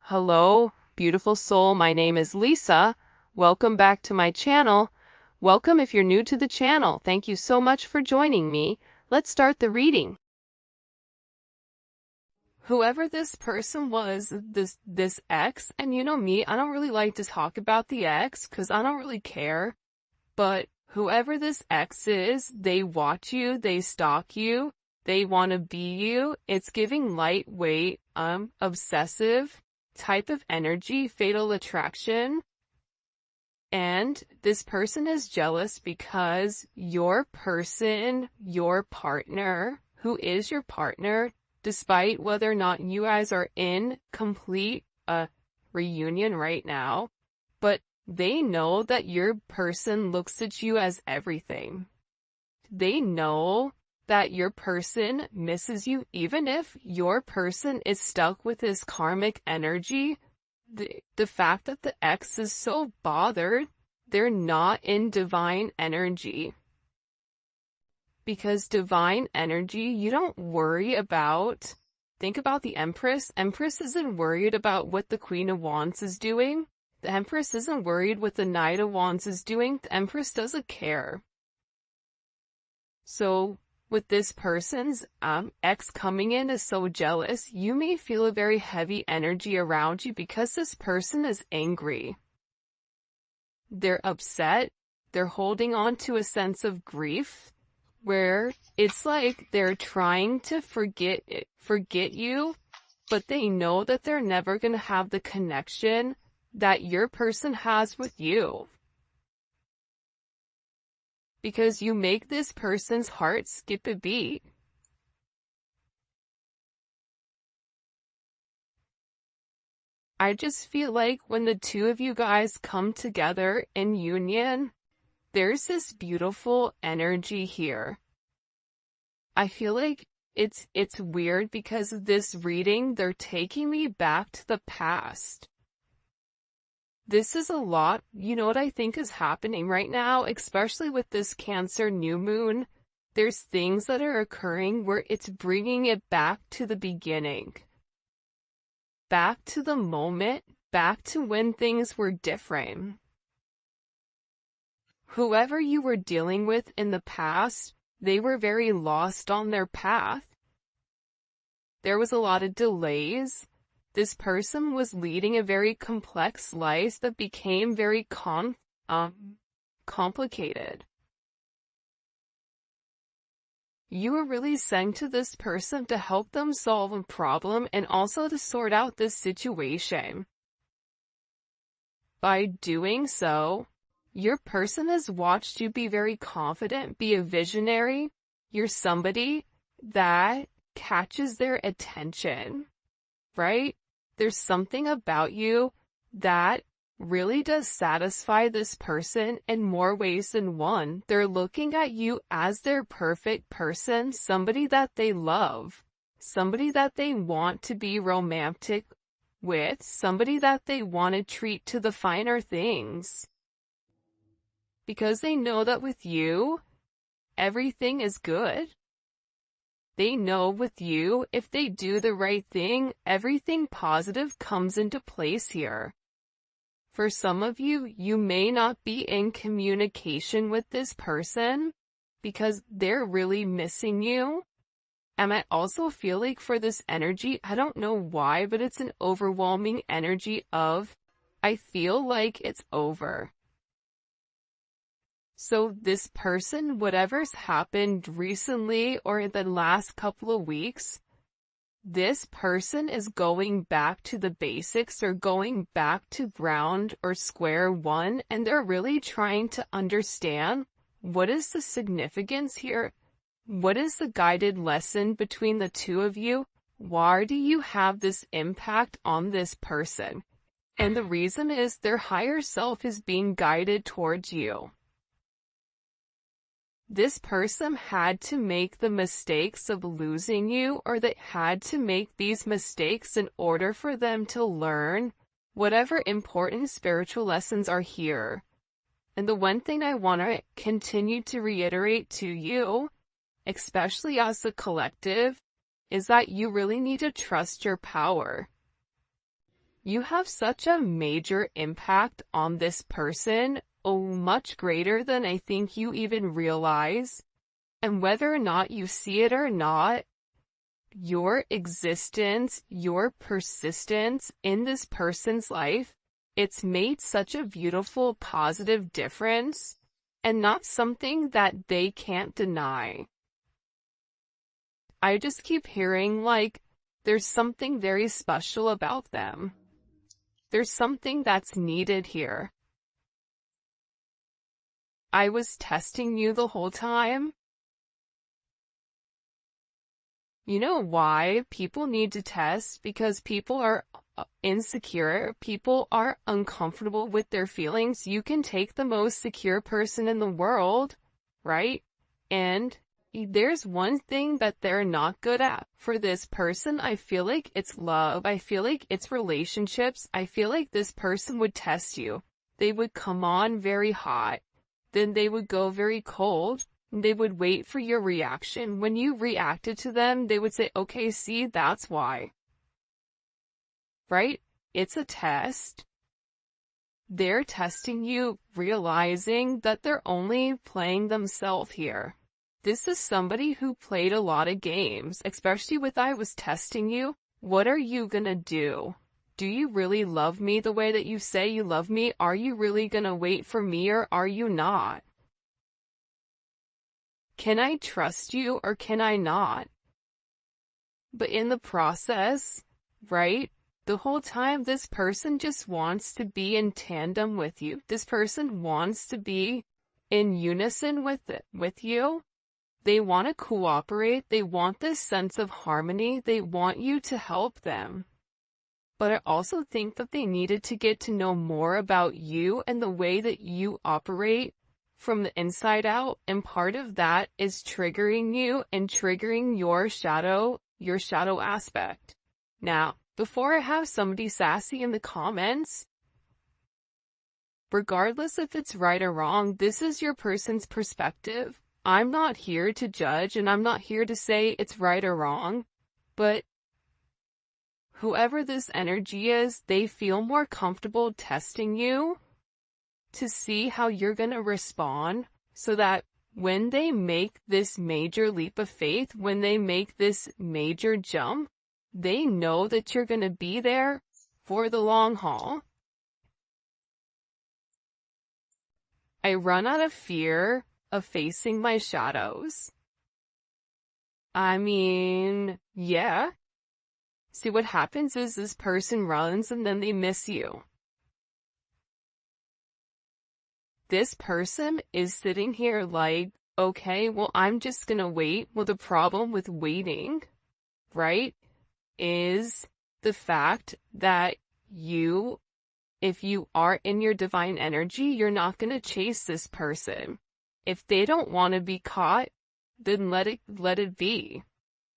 Hello, beautiful soul. My name is Lisa. Welcome back to my channel. Welcome if you're new to the channel. Thank you so much for joining me. Let's start the reading. Whoever this person was, this ex, and you know me, I don't really like to talk about the ex because I don't really care. But whoever this ex is, they watch you, they stalk you, they want to be you. It's giving lightweight, obsessive type of energy, fatal attraction. And this person is jealous because your person, your partner, who is your partner, despite whether or not you guys are in complete reunion right now, but they know that your person looks at you as everything. They know that your person misses you, even if your person is stuck with this karmic energy. The fact that the ex is so bothered, they're not in divine energy. Because divine energy, you don't worry about. Think about the Empress. Empress isn't worried about what the Queen of Wands is doing. The Empress isn't worried what the Knight of Wands is doing. The Empress doesn't care. So with this person's ex coming in is so jealous, you may feel a very heavy energy around you because this person is angry. They're upset. They're holding on to a sense of grief where it's like they're trying to forget you, but they know that they're never going to have the connection that your person has with you. Because you make this person's heart skip a beat. I just feel like when the two of you guys come together in union, there's this beautiful energy here. I feel like it's weird because of this reading, they're taking me back to the past. This is a lot. You know what I think is happening right now, especially with this Cancer new moon? There's things that are occurring where it's bringing it back to the beginning. Back to the moment, back to when things were different. Whoever you were dealing with in the past, they were very lost on their path. There was a lot of delays. This person was leading a very complex life that became very complicated. You were really sent to this person to help them solve a problem and also to sort out this situation. By doing so, your person has watched you be very confident, be a visionary. You're somebody that catches their attention, right? There's something about you that really does satisfy this person in more ways than one. They're looking at you as their perfect person, somebody that they love, somebody that they want to be romantic with, somebody that they want to treat to the finer things. Because they know that with you, everything is good. They know with you, if they do the right thing, everything positive comes into place here. For some of you, you may not be in communication with this person because they're really missing you. And I also feel like for this energy, I don't know why, but it's an overwhelming energy of, I feel like it's over. So this person, whatever's happened recently or in the last couple of weeks, this person is going back to the basics or going back to ground or square one, and they're really trying to understand what is the significance here? What is the guided lesson between the two of you? Why do you have this impact on this person? And the reason is their higher self is being guided towards you. This person had to make the mistakes of losing you, or they had to make these mistakes in order for them to learn whatever important spiritual lessons are here. And the one thing I want to continue to reiterate to you, especially as a collective, is that you really need to trust your power. You have such a major impact on this person, much greater than I think you even realize. And whether or not you see it or not, your existence, your persistence in this person's life, it's made such a beautiful, positive difference, and not something that they can't deny. I just keep hearing like, there's something very special about them. There's something that's needed here. I was testing you the whole time. You know why people need to test? Because people are insecure. People are uncomfortable with their feelings. You can take the most secure person in the world, right? And there's one thing that they're not good at. For this person, I feel like it's love. I feel like it's relationships. I feel like this person would test you. They would come on very hot. Then they would go very cold. They would wait for your reaction. When you reacted to them, they would say, okay, see, that's why. Right? It's a test. They're testing you, realizing that they're only playing themselves here. This is somebody who played a lot of games, especially with I was testing you. What are you gonna do? Do you really love me the way that you say you love me? Are you really gonna wait for me or are you not? Can I trust you or can I not? But in the process, right, the whole time this person just wants to be in tandem with you. This person wants to be in unison with you. They want to cooperate. They want this sense of harmony. They want you to help them. But I also think that they needed to get to know more about you and the way that you operate from the inside out, and part of that is triggering you and triggering your shadow aspect. Now, before I have somebody sassy in the comments, regardless if it's right or wrong, this is your person's perspective. I'm not here to judge and I'm not here to say it's right or wrong, but whoever this energy is, they feel more comfortable testing you to see how you're going to respond, so that when they make this major leap of faith, when they make this major jump, they know that you're going to be there for the long haul. I run out of fear of facing my shadows. I mean, yeah. See, what happens is this person runs and then they miss you. This person is sitting here like, okay, well, I'm just gonna wait. Well, the problem with waiting, right, is the fact that if you are in your divine energy, you're not gonna chase this person. If they don't want to be caught, then let it be,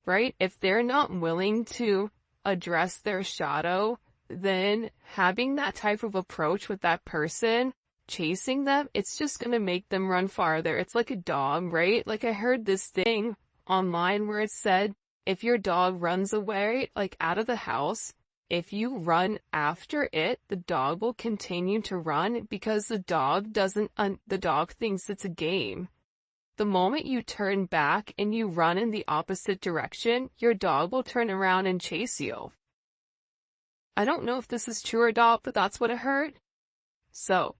right? If they're not willing to address their shadow, then having that type of approach with that person, chasing them, it's just going to make them run farther. It's like a dog, right? Like I heard this thing online where it said, if your dog runs away, like out of the house, if you run after it, the dog will continue to run because the dog thinks it's a game. The moment you turn back and you run in the opposite direction, your dog will turn around and chase you. I don't know if this is true or not, but that's what I heard. So,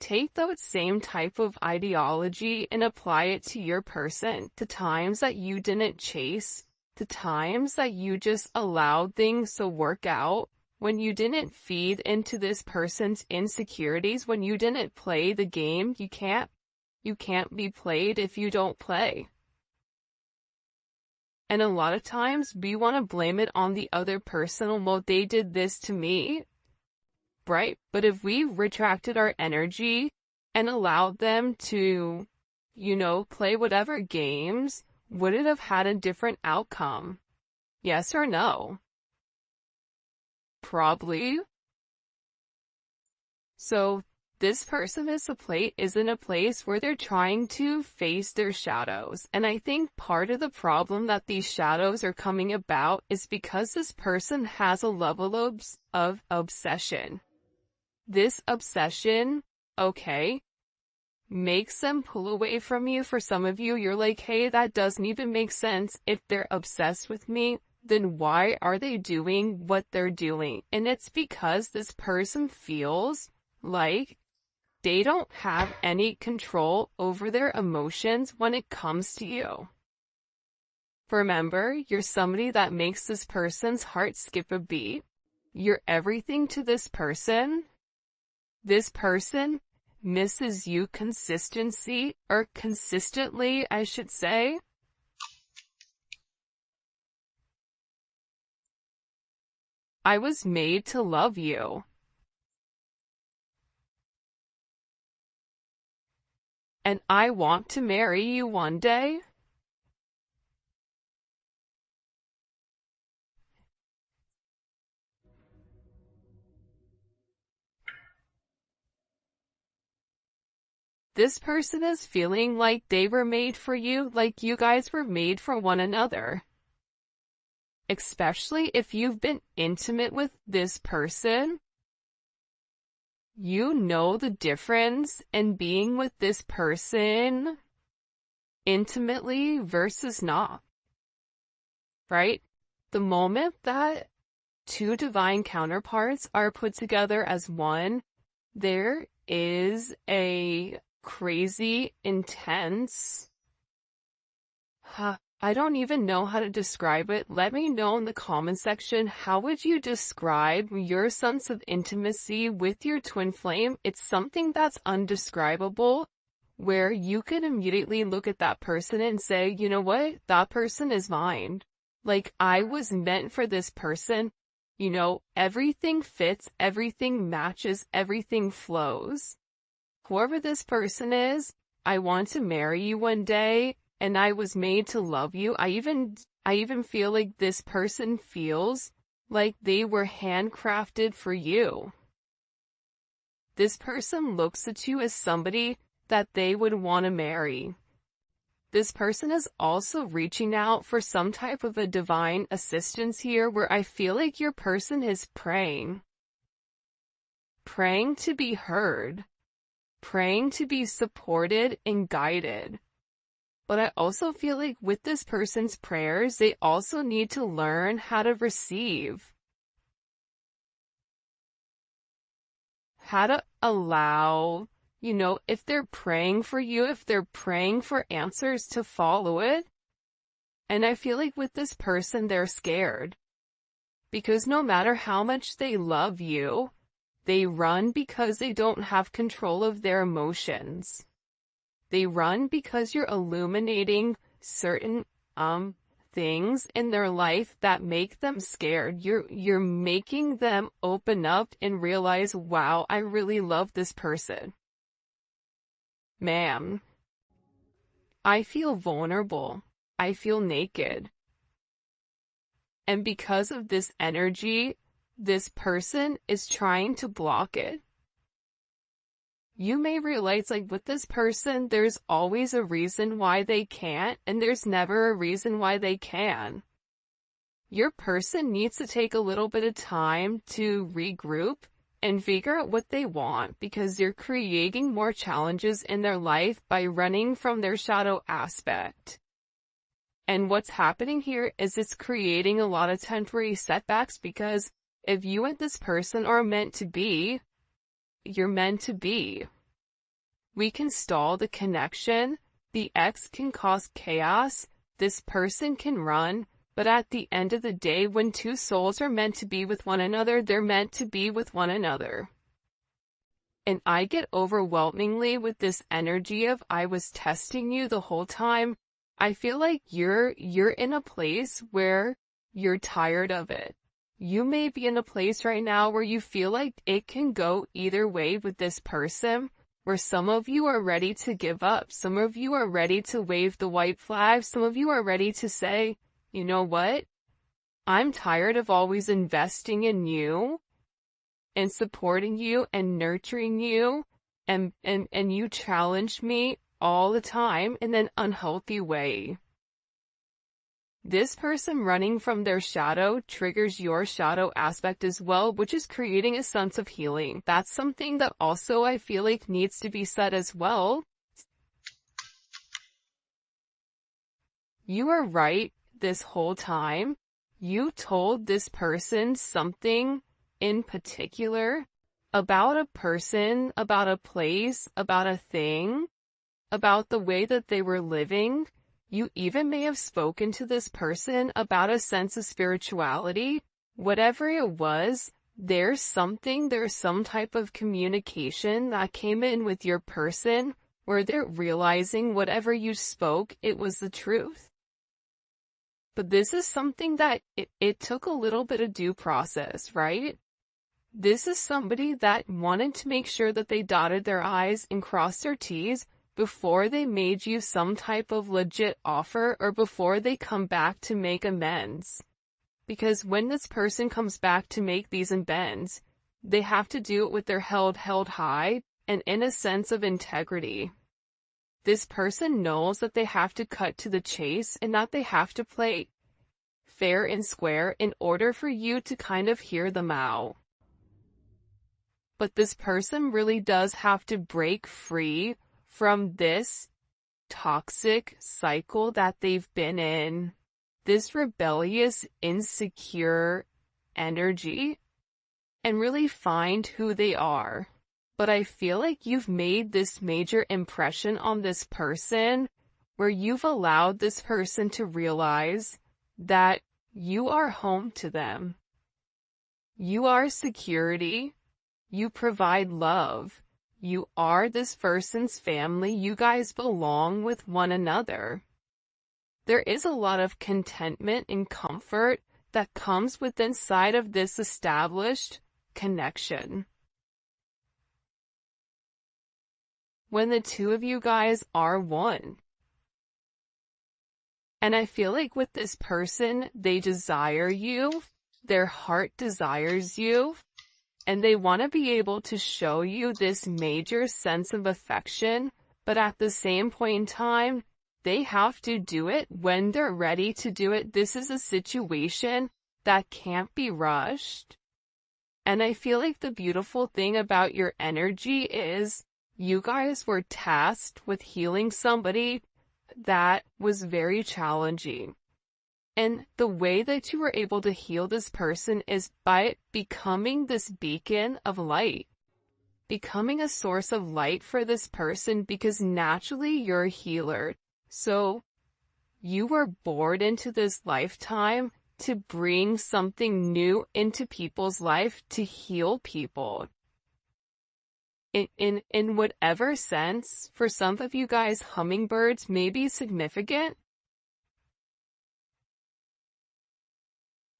take that same type of ideology and apply it to your person, to times that you didn't chase, to times that you just allowed things to work out, when you didn't feed into this person's insecurities, when you didn't play the game. You can't be played if you don't play. And a lot of times we want to blame it on the other person. Well, they did this to me, right? But if we retracted our energy and allowed them to, play whatever games, would it have had a different outcome? Yes or no? Probably. So this person is in a place where they're trying to face their shadows. And I think part of the problem that these shadows are coming about is because this person has a level of obsession. This obsession, okay, makes them pull away from you. For some of you, you're like, hey, that doesn't even make sense. If they're obsessed with me, then why are they doing what they're doing? And it's because this person feels like they don't have any control over their emotions when it comes to you. Remember, you're somebody that makes this person's heart skip a beat. You're everything to this person. This person misses you consistently, I should say. I was made to love you. And I want to marry you one day. This person is feeling like they were made for you, like you guys were made for one another. Especially if you've been intimate with this person. You know the difference in being with this person intimately versus not. Right? The moment that two divine counterparts are put together as one, there is a crazy, intense, I don't even know how to describe it. Let me know in the comment section, how would you describe your sense of intimacy with your twin flame? It's something that's undescribable, where you can immediately look at that person and say, you know what? That person is mine. Like, I was meant for this person. You know, everything fits, everything matches, everything flows. Whoever this person is, I want to marry you one day. And I was made to love you. I even feel like this person feels like they were handcrafted for you. This person looks at you as somebody that they would want to marry. This person is also reaching out for some type of a divine assistance here, where I feel like your person is praying. Praying to be heard. Praying to be supported and guided. But I also feel like with this person's prayers, they also need to learn how to receive. How to allow, you know, if they're praying for you, if they're praying for answers, to follow it. And I feel like with this person, they're scared. Because no matter how much they love you, they run because they don't have control of their emotions. They run because you're illuminating certain things in their life that make them scared. You're making them open up and realize, wow, I really love this person. Man, I feel vulnerable. I feel naked. And because of this energy, this person is trying to block it. You may realize, like, with this person, there's always a reason why they can't, and there's never a reason why they can. Your person needs to take a little bit of time to regroup and figure out what they want, because they're creating more challenges in their life by running from their shadow aspect. And what's happening here is it's creating a lot of temporary setbacks, because if you and this person are meant to be, you're meant to be. We can stall the connection, the ex can cause chaos, this person can run, but at the end of the day, when two souls are meant to be with one another, they're meant to be with one another. And I get overwhelmingly with this energy of, I was testing you the whole time. I feel like you're in a place where you're tired of it. You may be in a place right now where you feel like it can go either way with this person, where some of you are ready to give up. Some of you are ready to wave the white flag. Some of you are ready to say, you know what? I'm tired of always investing in you and supporting you and nurturing you and you challenge me all the time in an unhealthy way. This person running from their shadow triggers your shadow aspect as well, which is creating a sense of healing. That's something that also I feel like needs to be said as well. You are right this whole time. You told this person something in particular about a person, about a place, about a thing, about the way that they were living. You even may have spoken to this person about a sense of spirituality. Whatever it was, there's some type of communication that came in with your person where they're realizing whatever you spoke, it was the truth. But this is something that it took a little bit of due process, right? This is somebody that wanted to make sure that they dotted their I's and crossed their T's before they made you some type of legit offer or before they come back to make amends. Because when this person comes back to make these amends, they have to do it with their head held high and in a sense of integrity. This person knows that they have to cut to the chase and that they have to play fair and square in order for you to kind of hear them out. But this person really does have to break free from this toxic cycle that they've been in, this rebellious, insecure energy, and really find who they are. But I feel like you've made this major impression on this person where you've allowed this person to realize that you are home to them. You are security. You provide love. You are this person's family. You guys belong with one another. There is a lot of contentment and comfort that comes with inside of this established connection. When the two of you guys are one. And I feel like with this person, they desire you. Their heart desires you. And they want to be able to show you this major sense of affection, but at the same point in time, they have to do it when they're ready to do it. This is a situation that can't be rushed. And I feel like the beautiful thing about your energy is you guys were tasked with healing somebody that was very challenging. And the way that you were able to heal this person is by becoming this beacon of light, becoming a source of light for this person because naturally you're a healer. So you were born into this lifetime to bring something new into people's life, to heal people. In whatever sense, for some of you guys, hummingbirds may be significant.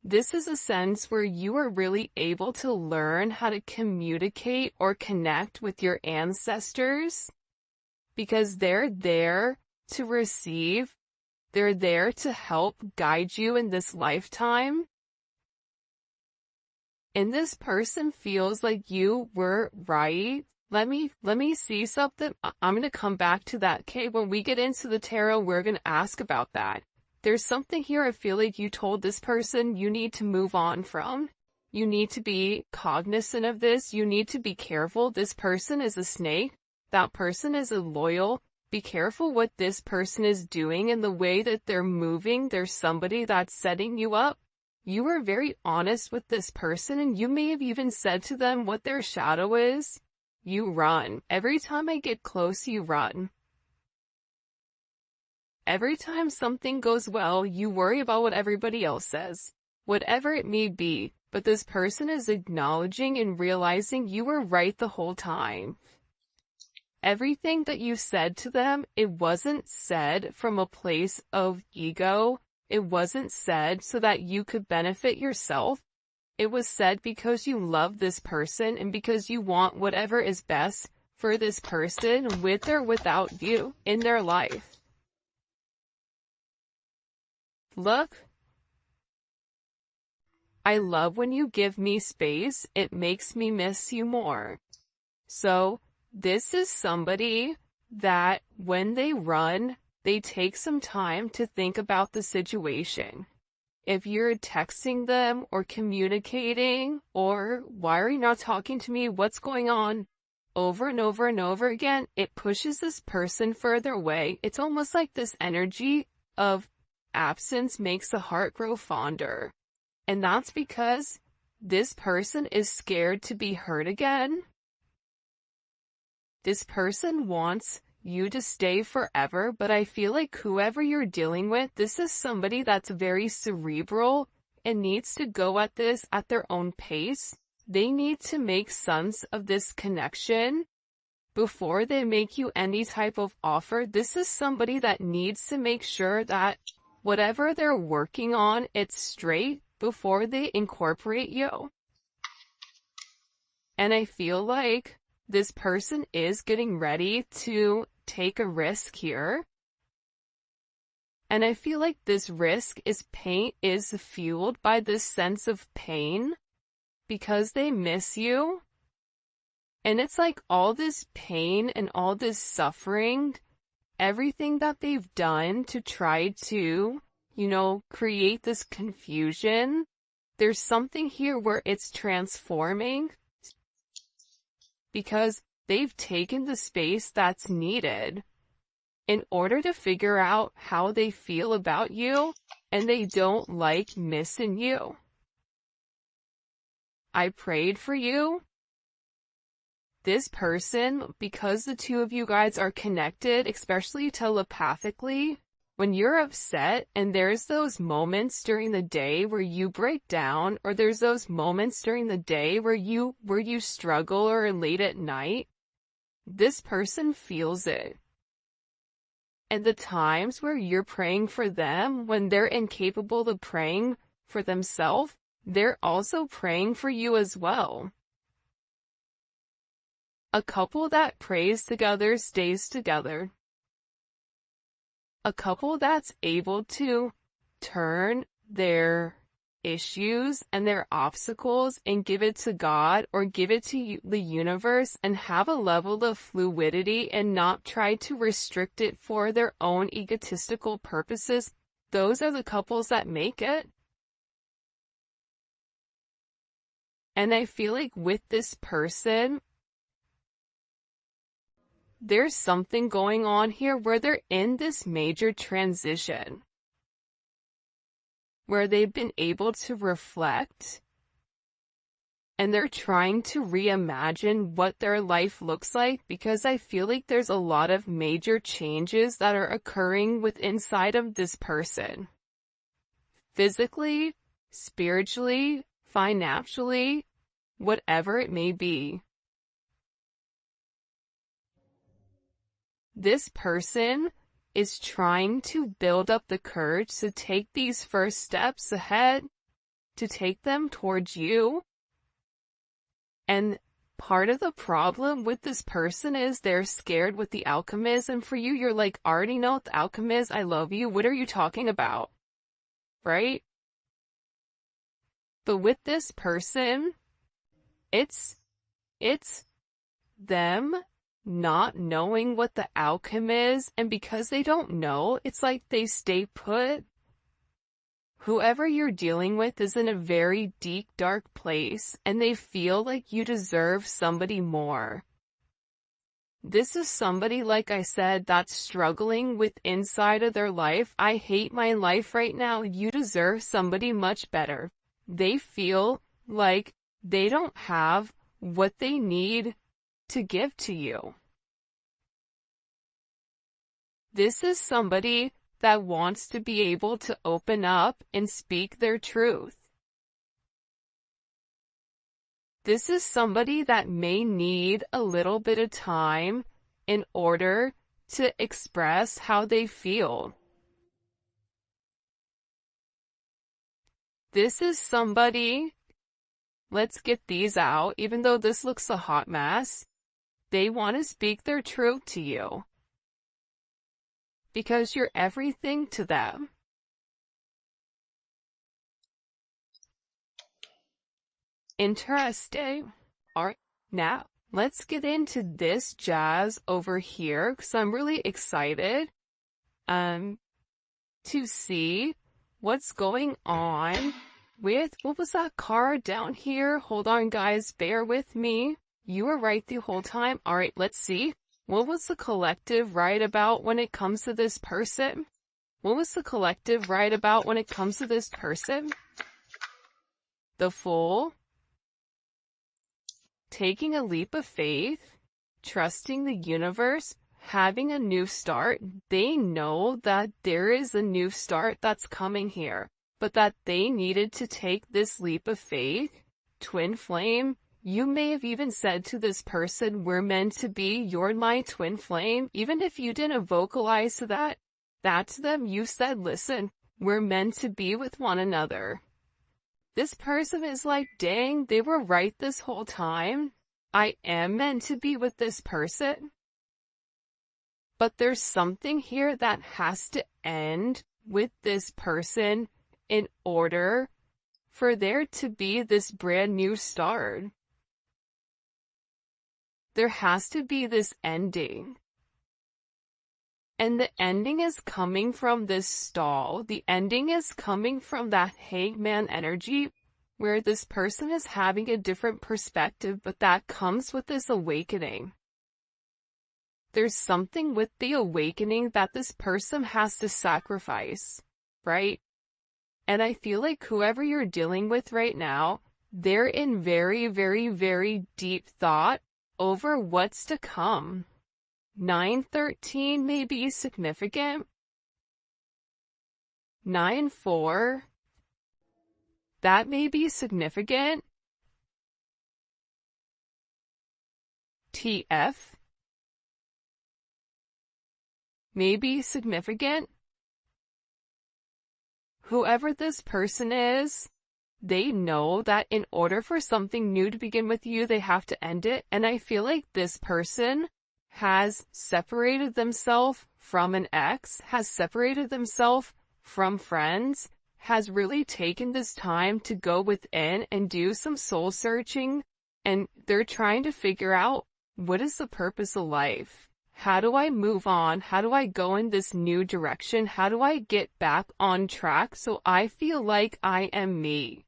This is a sense where you are really able to learn how to communicate or connect with your ancestors because they're there to receive. They're there to help guide you in this lifetime. And this person feels like you were right. Let me see something. I'm going to come back to that. Okay, when we get into the tarot, we're going to ask about that. There's something here I feel like you told this person you need to move on from. You need to be cognizant of this. You need to be careful. This person is a snake. That person is a loyal. Be careful what this person is doing and the way that they're moving. There's somebody that's setting you up. You were very honest with this person and you may have even said to them what their shadow is. You run. Every time I get close, you run. Every time something goes well, you worry about what everybody else says, whatever it may be, but this person is acknowledging and realizing you were right the whole time. Everything that you said to them, it wasn't said from a place of ego. It wasn't said so that you could benefit yourself. It was said because you love this person and because you want whatever is best for this person with or without you in their life. Look, I love when you give me space. It makes me miss you more. So, This is somebody that when they run, they take some time to think about the situation. If you're texting them or communicating or why are you not talking to me? What's going on? Over and over and over again, it pushes this person further away. It's almost like this energy of absence makes the heart grow fonder. And that's because this person is scared to be hurt again. This person wants you to stay forever, but I feel like whoever you're dealing with, this is somebody that's very cerebral and needs to go at this at their own pace. They need to make sense of this connection before they make you any type of offer. This is somebody that needs to make sure that whatever they're working on, it's straight before they incorporate you. And I feel like this person is getting ready to take a risk here. And I feel like this risk is fueled by this sense of pain because they miss you. And it's like all this pain and all this suffering, everything that they've done to try to, create this confusion. There's something here where it's transforming because they've taken the space that's needed in order to figure out how they feel about you, and they don't like missing you. I prayed for you. This person, because the two of you guys are connected, especially telepathically, when you're upset and there's those moments during the day where you break down, or there's those moments during the day where you struggle or late at night, this person feels it. And the times where you're praying for them, when they're incapable of praying for themselves, they're also praying for you as well. A couple that prays together stays together. A couple that's able to turn their issues and their obstacles and give it to God or give it to the universe and have a level of fluidity and not try to restrict it for their own egotistical purposes. Those are the couples that make it. And I feel like with this person, there's something going on here where they're in this major transition, where they've been able to reflect and they're trying to reimagine what their life looks like, because I feel like there's a lot of major changes that are occurring inside of this person. Physically, spiritually, financially, whatever it may be. This person is trying to build up the courage to take these first steps ahead, to take them towards you. And part of the problem with this person is they're scared with the alchemist, and for you, you're like, I already know what the alchemist, I love you, what are you talking about? Right? But with this person, it's them not knowing what the outcome is, and because they don't know, it's like they stay put. Whoever you're dealing with is in a very deep, dark place, and they feel like you deserve somebody more. This is somebody, like I said, that's struggling with inside of their life. I hate my life right now. You deserve somebody much better. They feel like they don't have what they need to give to you. This is somebody that wants to be able to open up and speak their truth. This is somebody that may need a little bit of time in order to express how they feel. This is somebody, let's get these out, even though this looks a hot mess, they want to speak their truth to you. Because you're everything to them. Interesting. Alright, now let's get into this jazz over here because I'm really excited to see what's going on with, what was that card down here? Hold on, guys, bear with me. You were right the whole time. All right, let's see. What was the collective right about when it comes to this person? What was the collective right about when it comes to this person? The Fool. Taking a leap of faith, trusting the universe, having a new start. They know that there is a new start that's coming here, but that they needed to take this leap of faith. Twin flame. You may have even said to this person, we're meant to be, you're my twin flame. Even if you didn't vocalize to that to them, you said, listen, we're meant to be with one another. This person is like, dang, they were right this whole time. I am meant to be with this person. But there's something here that has to end with this person in order for there to be this brand new start. There has to be this ending. And the ending is coming from this stall. The ending is coming from that hangman energy where this person is having a different perspective, but that comes with this awakening. There's something with the awakening that this person has to sacrifice, right? And I feel like whoever you're dealing with right now, they're in very, very, very deep thought over what's to come. 913 may be significant. 9-4, that may be significant. TF may be significant. Whoever this person is, they know that in order for something new to begin with you, they have to end it. And I feel like this person has separated themselves from an ex, has separated themselves from friends, has really taken this time to go within and do some soul searching, and they're trying to figure out, what is the purpose of life? How do I move on? How do I go in this new direction? How do I get back on track so I feel like I am me?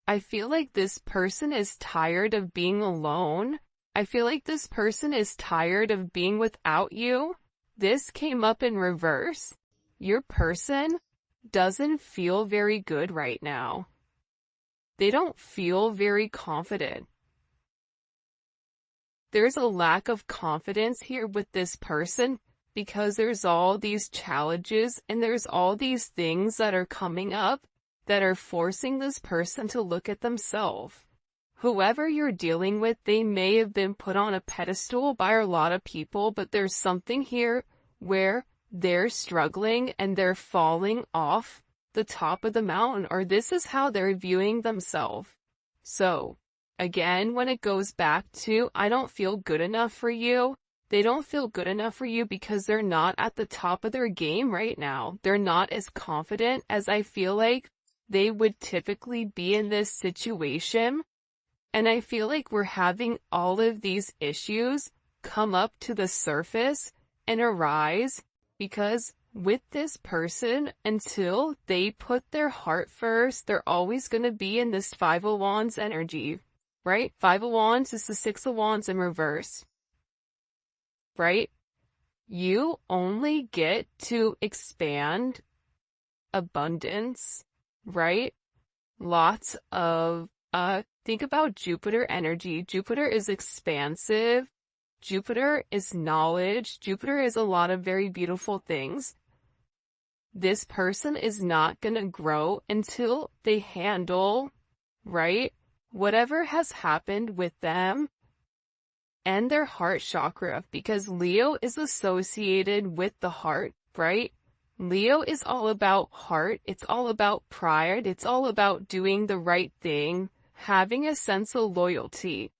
I feel like this person is tired of being alone. I feel like this person is tired of being without you. This came up in reverse. Your person doesn't feel very good right now. They don't feel very confident. There's a lack of confidence here with this person because there's all these challenges and there's all these things that are coming up that are forcing this person to look at themselves. Whoever you're dealing with, they may have been put on a pedestal by a lot of people, but there's something here where they're struggling and they're falling off the top of the mountain, or this is how they're viewing themselves. So, again, when it goes back to, I don't feel good enough for you, they don't feel good enough for you because they're not at the top of their game right now. They're not as confident as I feel like they would typically be in this situation. And I feel like we're having all of these issues come up to the surface and arise because with this person, until they put their heart first, they're always going to be in this 5 of Wands energy, right? 5 of Wands is the 6 of Wands in reverse, right? You only get to expand abundance, right? Lots of, think about Jupiter energy. Jupiter is expansive. Jupiter is knowledge. Jupiter is a lot of very beautiful things. This person is not going to grow until they handle, right, whatever has happened with them and their heart chakra, because Leo is associated with the heart, right? Leo is all about heart. It's all about pride. It's all about doing the right thing, having a sense of loyalty.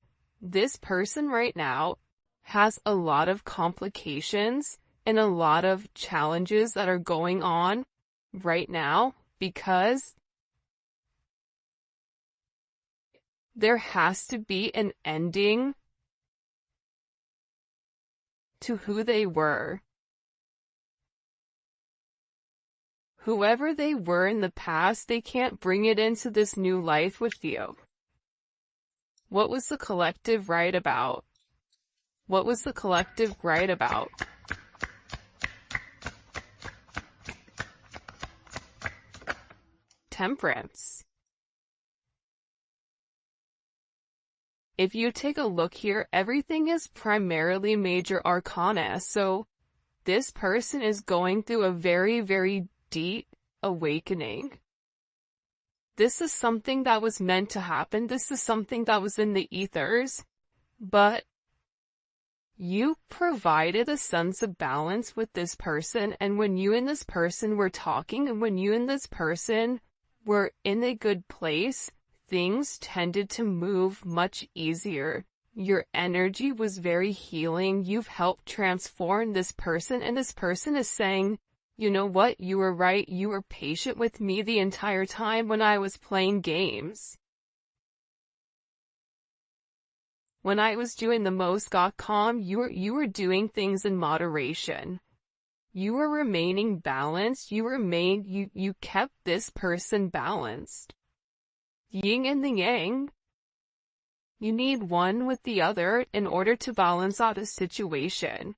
This person right now has a lot of complications and a lot of challenges that are going on right now because There has to be an ending to who they were. Whoever they were in the past, they can't bring it into this new life with you. What was the collective right about? What was the collective right about? Temperance. If you take a look here, everything is primarily major arcana, so this person is going through a very, very deep awakening. This is something that was meant to happen. This is something that was in the ethers, but you provided a sense of balance with this person, and when you and this person were talking, and when you and this person were in a good place, things tended to move much easier. Your energy was very healing. You've helped transform this person, and this person is saying, you know what, you were right. You were patient with me the entire time when I was playing games. When I was doing the most got calm, you were doing things in moderation. You were remaining balanced. You kept this person balanced. Yin and the yang. You need one with the other in order to balance out a situation.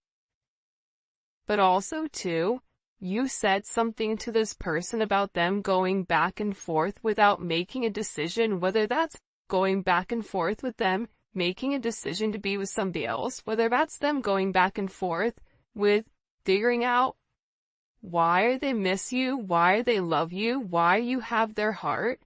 But also, too, you said something to this person about them going back and forth without making a decision, whether that's going back and forth with them, making a decision to be with somebody else, whether that's them going back and forth with figuring out why they miss you, why they love you, why you have their heart.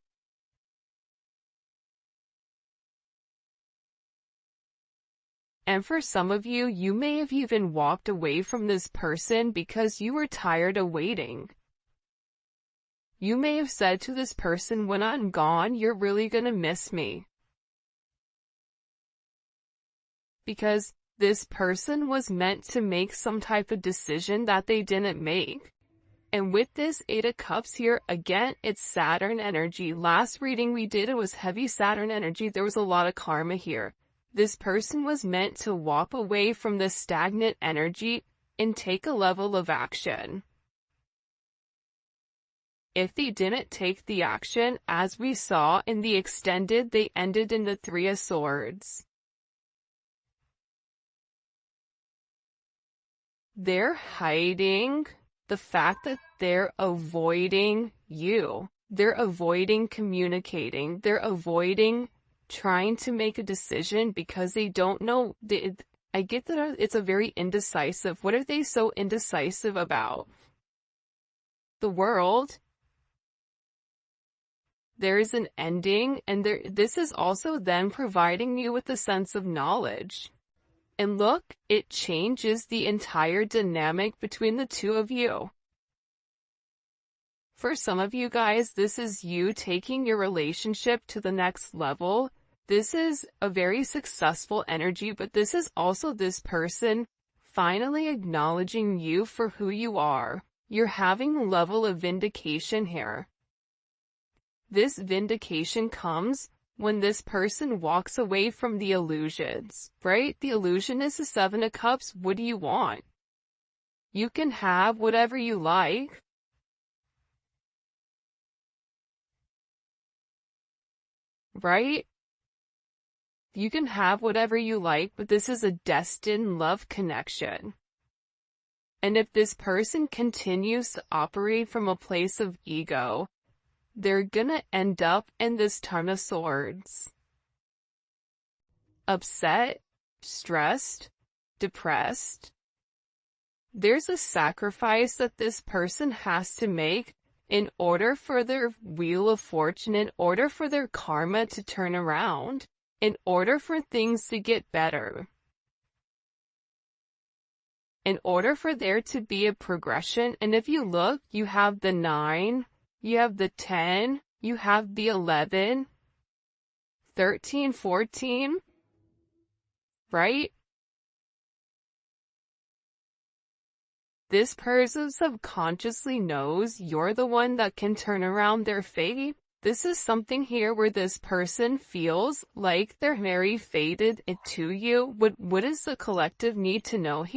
And for some of you, you may have even walked away from this person because you were tired of waiting. You may have said to this person, when I'm gone, you're really gonna miss me. Because this person was meant to make some type of decision that they didn't make. And with this Eight of Cups here, again, it's Saturn energy. Last reading we did, it was heavy Saturn energy. There was a lot of karma here. This person was meant to walk away from the stagnant energy and take a level of action. If they didn't take the action, as we saw in the extended, they ended in the Three of Swords. They're hiding the fact that they're avoiding you. They're avoiding communicating. They're avoiding trying to make a decision because they don't know. I get that it's a very indecisive. What are they so indecisive about? The world. There is an ending, and this is also then providing you with a sense of knowledge. And look, it changes the entire dynamic between the two of you. For some of you guys, this is you taking your relationship to the next level. This is a very successful energy, but this is also this person finally acknowledging you for who you are. You're having a level of vindication here. This vindication comes when this person walks away from the illusions, right? The illusion is the Seven of Cups. What do you want? You can have whatever you like. Right? You can have whatever you like, but this is a destined love connection. And if this person continues to operate from a place of ego, they're gonna end up in this Ten of Swords. Upset, stressed, depressed. There's a sacrifice that this person has to make in order for their wheel of fortune, in order for their karma to turn around, in order for things to get better. In order for there to be a progression, and if you look, you have the 9, you have the 10, you have the 11, 13, 14, right? This person subconsciously knows you're the one that can turn around their fate. This is something here where this person feels like they're very faded to you. What does the collective need to know here?